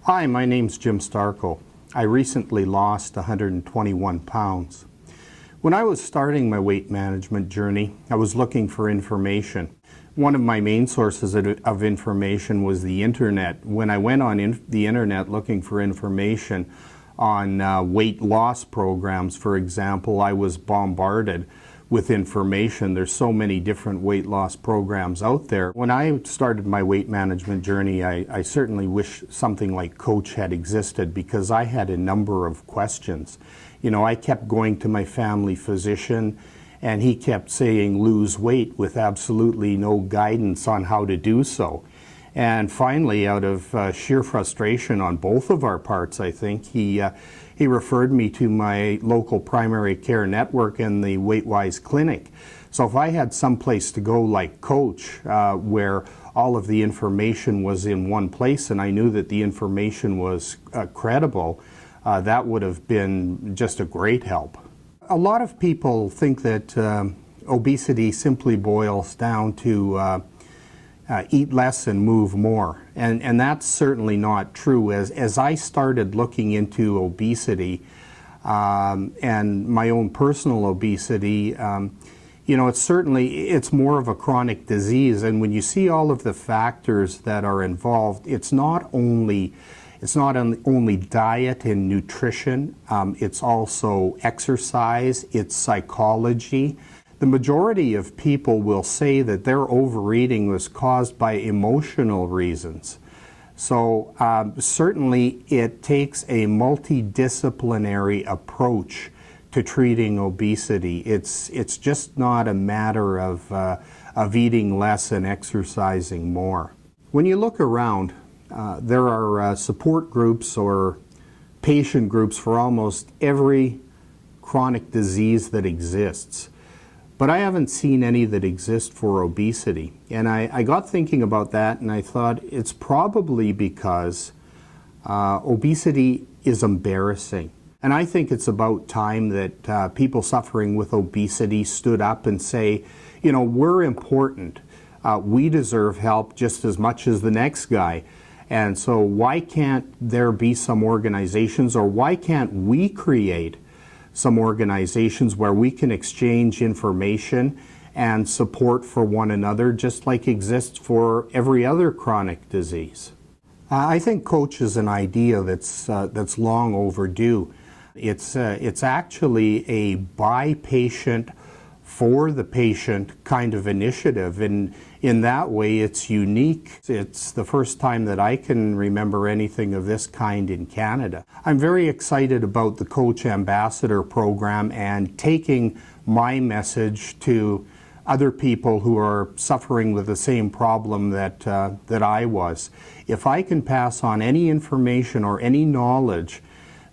Hi, my name's Jim Starko. I recently lost 121 pounds. When I was starting my weight management journey, I was looking for information. One of my main sources of information was the internet. When I went on the internet looking for information on weight loss programs, for example, I was bombarded with information. There's so many different weight loss programs out there. When I started my weight management journey, I certainly wish something like Coach had existed, because I had a number of questions. You know, I kept going to my family physician and he kept saying lose weight with absolutely no guidance on how to do so. And finally, out of sheer frustration on both of our parts, I think, he referred me to my local primary care network and the WeightWise clinic. So if I had some place to go like Coach, where all of the information was in one place and I knew that the information was credible, that would have been just a great help. A lot of people think that obesity simply boils down to eat less and move more. And that's certainly not true. As I started looking into obesity and my own personal obesity, you know, it's more of a chronic disease. And when you see all of the factors that are involved, it's not only diet and nutrition, it's also exercise, it's psychology. The majority of people will say that their overeating was caused by emotional reasons. So certainly it takes a multidisciplinary approach to treating obesity. It's just not a matter of eating less and exercising more. When you look around, there are support groups or patient groups for almost every chronic disease that exists. But I haven't seen any that exist for obesity. And I got thinking about that and I thought it's probably because obesity is embarrassing. And I think it's about time that people suffering with obesity stood up and say, you know, we're important. We deserve help just as much as the next guy. And so why can't there be some organizations, or why can't we create some organizations where we can exchange information and support for one another, just like exists for every other chronic disease? I think Coach is an idea that's long overdue. It's actually a by patient, for the patient kind of initiative, and in that way it's unique. It's the first time that I can remember anything of this kind in Canada. I'm very excited about the Coach Ambassador program and taking my message to other people who are suffering with the same problem that I was. If I can pass on any information or any knowledge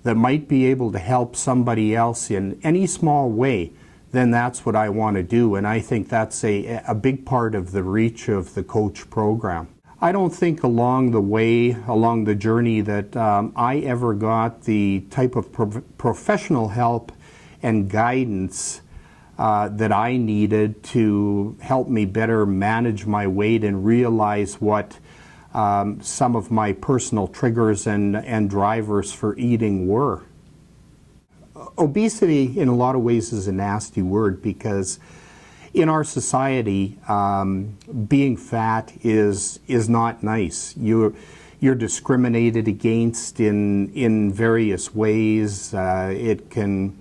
that might be able to help somebody else in any small way, then that's what I want to do, and I think that's a big part of the reach of the Coach program. I don't think along the journey that I ever got the type of professional help and guidance that I needed to help me better manage my weight and realize what some of my personal triggers and drivers for eating were. Obesity in a lot of ways is a nasty word, because in our society being fat is not nice. You're discriminated against in various ways. It can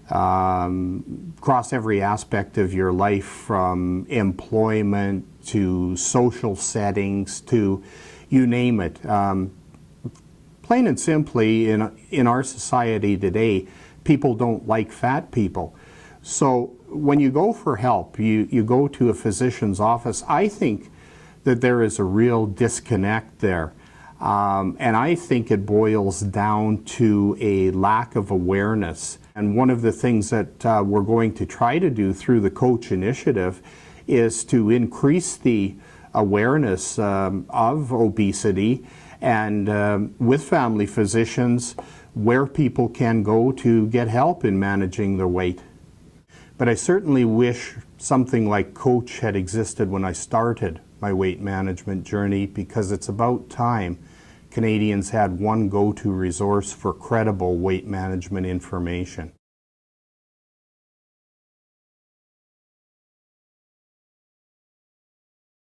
cross every aspect of your life, from employment to social settings to you name it. Plain and simply, in our society today, people don't like fat people. So when you go for help, you go to a physician's office, I think that there is a real disconnect there. And I think it boils down to a lack of awareness. And one of the things that we're going to try to do through the Coach initiative is to increase the awareness of obesity, and with family physicians, where people can go to get help in managing their weight. But I certainly wish something like Coach had existed when I started my weight management journey, because it's about time Canadians had one go-to resource for credible weight management information.